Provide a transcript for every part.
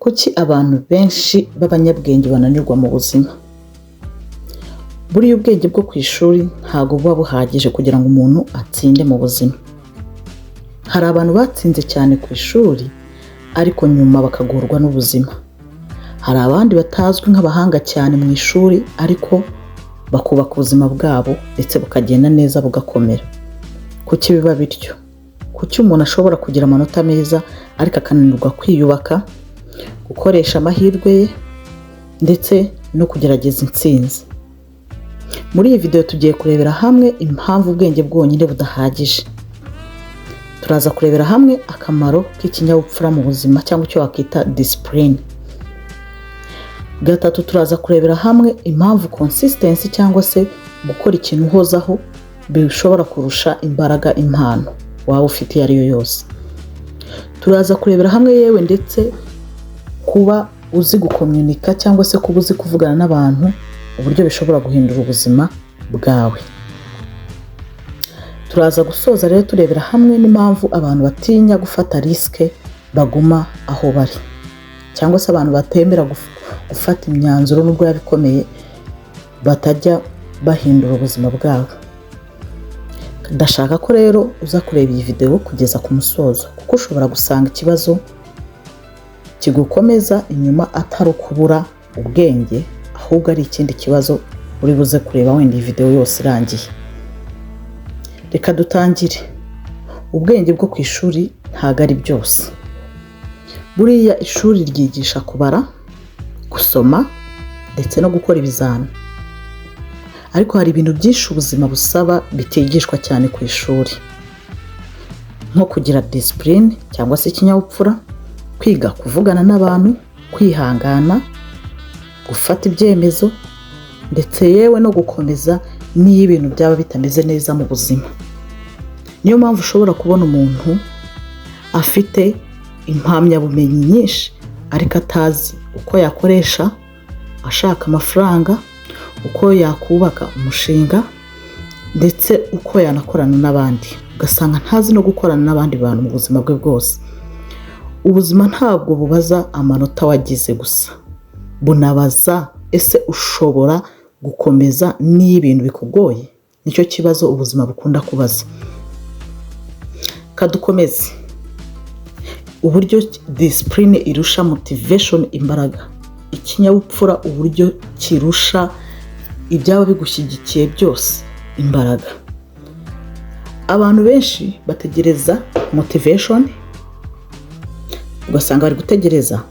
Kuki abantu benshi b'abanyabwenge bananirwa mu buzima? Buriya ubwenge bwo ku ishuri ntabwo buba buhagije kugira ngo umuntu atsinde mu buzima. Hari abantu batsinze cyane ku ishuri ariko nyuma bakagorwa n'ubuzima. Hari abandi batazwi nk'abahanga cyane mu ishuri ariko bakubaka ubuzima bwabo ndetse bukagenda neza bugakomera. Kuki biba bityo? Kuki umuntu ashobora kugira amanota meza ariko akananirwa kwiyubaka, gukoresha amahirwe ye ndetse no kugerageza intsinzi? Muri iyi video tugiye kurebera hamwe impamvu ubwenge bwonyine budahagije. Turaza kurebera hamwe akamaro k'ikinyabupfura mu buzima cyangwa icyo wakita discipline. Gatatu, turaza kurebera hamwe impamvu consistency cyangwa se gukora ikintu uhozaho bishobora kurusha imbaraga impano waba ufite iyo ari yo yose. Turaza kurebera hamwe yewe ndetse kuba uzi gukomunika cyangwa se kuba uzi kuvugana n'abantu uburyo bishobora guhindura ubuzima bwawe. Turaza gusoza rero turebera hamwe n'impamvu abantu batinya gufata risike baguma aho bari, cyangwa se abantu batemera gufata imyanzuro nubwo yabikomeye batajya bahindura ubuzima bwabo. Ndashaka ko rero uza kureba iyi video kugeza ku musozo, kuko ushobora gusanga ikibazo kigukomeza inyuma atari ukubura ubwenge, ahubwo ari ikindi kibazo uri buze kureba wenda iyi video yose irangiye. Reka dutangire. Ubwenge bwo ku ishuri ntabwo ari byose. Buriya ishuri ryigisha kubara, gusoma ndetse no gukora ibizami. Ariko hari ibintu byinshi ubuzima busaba bitigishwa cyane ku ishuri, nko kugira discipline cyangwa se ikinyabupfura, kwiga kuvugana n'abantu, kwihangana, gufata ibyemezo ndetse yewe no gukomeza niyo ibintu byaba bitameze neza mu buzima. Niyo mpamvu ushobora kubona umuntu afite impamyabumenyi nyinshi ariko atazi uko yakoresha ashaka amafaranga, uko yakubaka umushinga ndetse uko yanakorana n'abandi. Ugasanga ntazi no gukorana n'abandi bantu mu buzima bwe bwose. Ubuzima ntabwo bubaza amanota wagize gusa, bunabaza ese ushobora gukomeza niyo ibintu bikugoye. Nicyo kibazo ubuzima bukunda kubaza. Kadukomeze. Uburyo discipline irusha motivation imbaraga, ikinyabupfura uburyo kirusha ibyaba bigushyigikiye byose imbaraga. Abantu benshi bategereza motivation, ugasanga bari gutegereza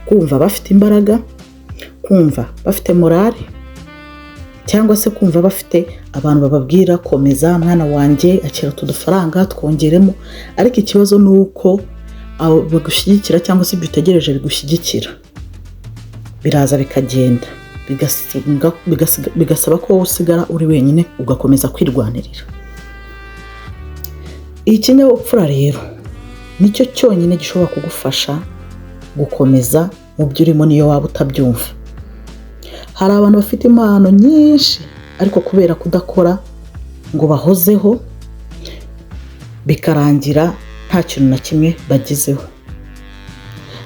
kumva bafite imbaraga, kumva bafite morale, cyangwa se kumva bafite abantu bababwira komeza mwana wanjye, akira udufaranga twongeremo. Ariko ikibazo ni uko abo bagushyigikira cyangwa se ibyo utegereje bigushyigikira biraza bikagenda, bigasaba ko wowe usigara uri wenyine ugakomeza kwirwanirira. Ikinyabupfura rero nicyo cyonyine gishobora kugufasha gukomeza mu byo urimo niyo waba utabyumva. Hari abantu bafite impano nyinshi ariko kubera kudakora ngo bahozeho bikarangira nta kintu na kimwe bagezeho.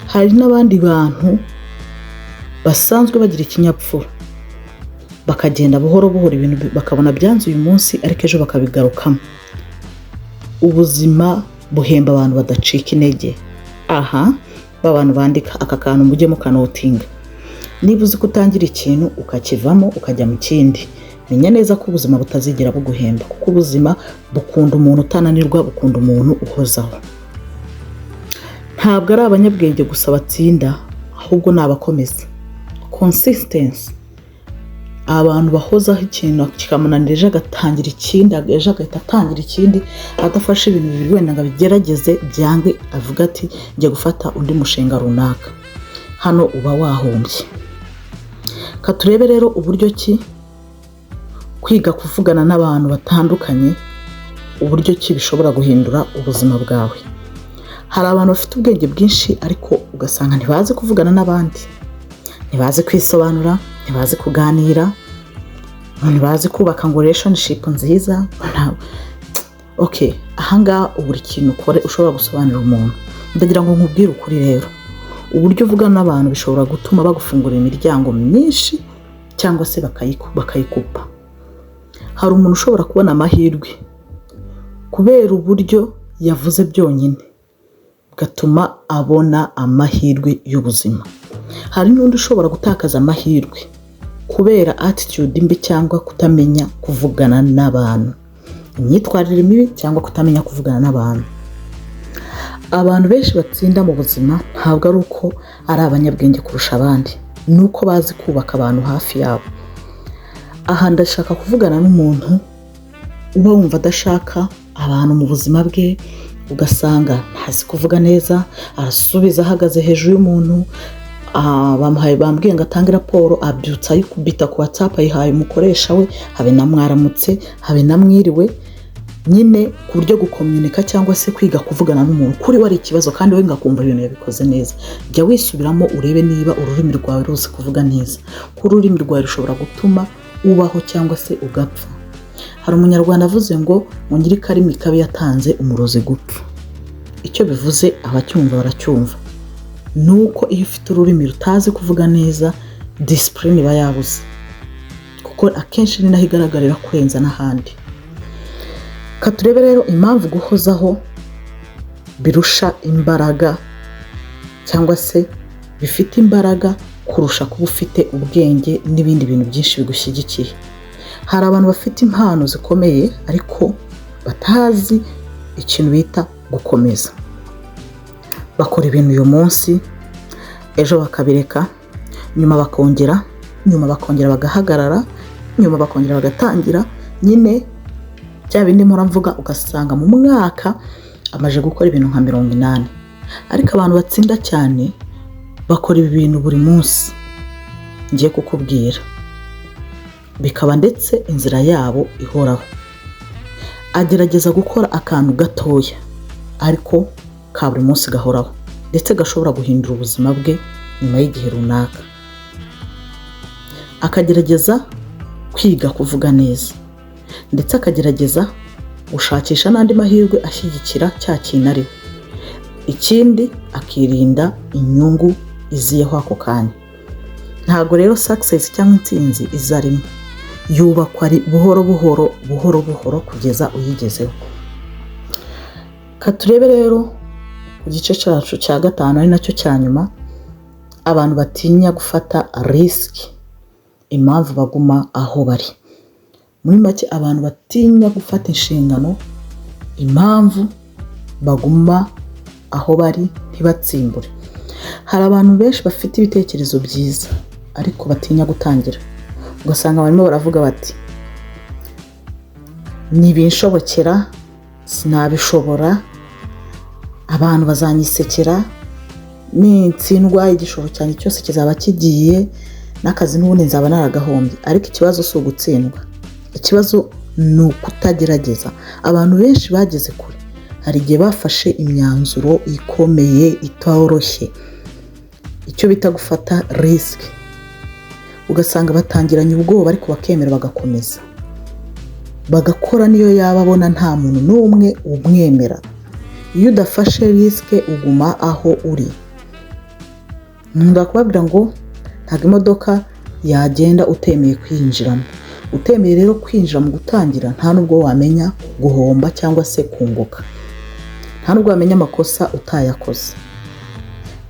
Hari n'abandi bantu basanzwe bagira ikinyabupfura bakagenda buhoro buhoro ibintu bakabona byanze uyu munsi ariko ejo bakabigarukamo. Ubuzima buhemba abantu badacika intege. Abantu bandika aka kantu mujye mukanotinga. Niba uzi kutangira ikintu ukakivamo ukajya mu kindi, menya neza ko ubuzima butazigera buguhemba, kuko ubuzima bukunda umuntu utananirwa, bukunda umuntu uhozaho. Ntabwo ari abanyabwenge gusa batsinda, ahubwo ni abakomeza. Consistency. Abantu bahozaho ikintu kikamunanira ejo agatangira ikindi, ejo agahita atangira ikindi, adafashe ibintu bibiri wenda ngo abigerageze byange avuga ati njya gufata undi mushinga runaka. Hano uba wahombye. Katurebe rero uburyo ki kwiga kuvugana n'abantu batandukanye, uburyo ki bishobora guhindura ubuzima bwawe. Hari abantu bafite ubwenge bwinshi ariko ugasanga ntibazi kuvugana n'abandi, ntibazi kwisobanura, ntibazi kuganira, ntibazi kubaka ngo relationship nziza. Ahangaha buri kintu ukore ushobora gusobanurira umuntu. Ndagira ngo nkubwire ukuri rero, uburyo uvugana n'abantu bishobora gutuma bagufungurira imiryango myinshi cyangwa se bakayikupa. Hari umuntu ushobora kubona amahirwe kubera uburyo yavuze byonyine gatuma abona amahirwe y'ubuzima. Hari n'undi ushobora gutakaza amahirwe kubera attitude mbi cyangwa kutamenya kuvugana n'abantu, imyitwarire mibi cyangwa kutamenya kuvugana n'abantu. Abantu benshi batsinda mu buzima ntabwo ari uko ari abanyabwenge kurusha abandi, nuko bazi kubaka abantu hafi yabo. Aha ndashaka kuvugana n'umuntu uba wumva adashaka abantu mu buzima bwe, ugasanga ntazi kuvuga neza, arasubiza ahagaze hejuru y'umuntu, bambwiye ngo atange raporo, abyutsa ayikubita ku WhatsApp ayihaye umukoresha we, habe na mwaramutse, habe na mwiriwe. Nyine ku buryo gukomunika cyangwa se kwiga kuvugana n'umuntu kuri wari ikibazo kandi we ngakumva ibintu yabikoze neza. Jya wisubiramo urebe niba ururimi rwawe ruzi kuvuga neza. Kuri ururimi rwawe rushobora gutuma ubaho cyangwa se ugapfa. Hari umunyarwanda avuze ngo nyirikarimi kabi yatanze umurozi gupfa. Icyo bivuze abacyumva baracyumva. Nuko iyo ufite ururimi rutazi kuvuga neza, discipline iba yabuze, kuko akenshi ni naho igaragarira kurenza n'ahandi. Katurebe rero impamvu guhozaho birusha imbaraga cyangwa se bifite imbaraga kurusha kuba ufite ubwenge n'ibindi bintu byinshi bigushyigikiye. Hari abantu bafite impano zikomeye ariko batazi ikintu bita gukomeza. Bakora ibintu uyu munsi, ejo bakabireka, nyuma bakongera bagahagarara, nyuma bakongera bagatangira. Nyine bya bindi mpora mvuga, ugasanga mu mwaka amaje gukora ibintu nka 80. Ariko abantu batsinda cyane bakora ibi bintu buri munsi ngiye kukubwira, bikaba ndetse inzira yabo ihoraho. Agerageza gukora akantu gatoya ariko ka buri munsi gahoraho, ndetse gashobora guhindura ubuzima bwe nyuma y'igihe runaka. Akagerageza kwiga kuvuga neza, ndetse akagerageza gushakisha n'andi mahirwe ashyigikira cya kintu ariho. Ikindi akirinda inyungu iziyeho ako kanya. Ntabwo rero success cyangwa intsinzi iza rimwe, yubakwa ari buhoro buhoro kugeza uyigezeho. Katurebe rero ku gice cyacu cya 5 ari nacyo cya nyuma, abantu batinya gufata risk, impamvu baguma aho bari. Muri make abantu batinya gufata inshingano, impamvu baguma aho bari ntibatsimbure. Hari abantu benshi bafite ibitekerezo byiza ariko batinya gutangira. Ugasanga barimo baravuga bati nibinshobokera, sinabishobora, abantu bazanyisekera, nintsindwa igishoro cyanjye cyose kizaba kigiye, n'akazi n'ubundi nzaba naragahombye. Ariko ikibazo si ugutsindwa, ikibazo ni ukutagerageza. Abantu benshi bageze kure hari igihe bafashe imyanzuro ikomeye itoroshye, icyo bita gufata risk. Ugasanga batangiranye ubwoba ariko bakemera bagakomeza, bagakora niyo yaba abona nta muntu n'umwe umwemera. Iyo udafashe risk uguma aho uri. Ndakubabwira ngo ntabwo imodoka yagenda utemeye kwinjiramo. Utemeye rero kwinjira mu gutangira, nta nubwo wamenya guhomba cyangwa se kunguka, nta nubwo wamenya amakosa utayakoze.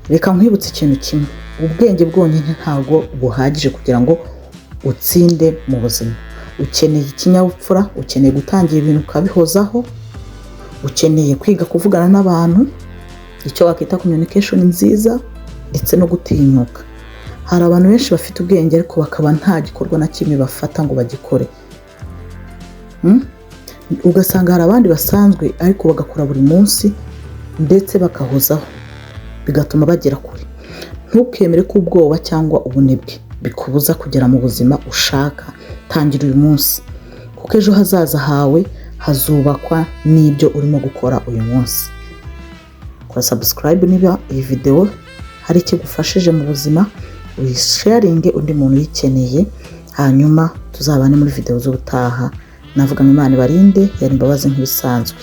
Reka nkwibutse ikintu kimwe, ubwenge bwonyine ntabwo buhagije kugira ngo utsinde mu buzima. Ukeneye ikinyabupfura, ukeneye gutangira ibintu ukabihozaho, ukeneye kwiga kuvugana n'abantu, icyo wakita communication nziza, ndetse no gutinyuka. Hari abantu benshi bafite ubwenge ariko bakaba nta gikorwa na kimwe bafata ngo bagikore. Ugasanga hari abandi basanzwe ariko bagakora buri munsi ndetse bakahozaho, bigatuma bagera kure. Ntukemere ko ubwoba cyangwa ubunebwe bikubuza kugera mu buzima ushaka. Tangira uyu munsi, kuko ejo hazaza hawe hazubakwa n'ibyo urimo gukora uyu munsi. Kora subscribe niba iyi video hari icyo gufashije mu buzima, uyisharinge undi muntu uyikeneye, hanyuma tuzabane muri video z'ubutaha. Navuga ngo Imana ibarinde, yari imbabazi nk'ibisanzwe.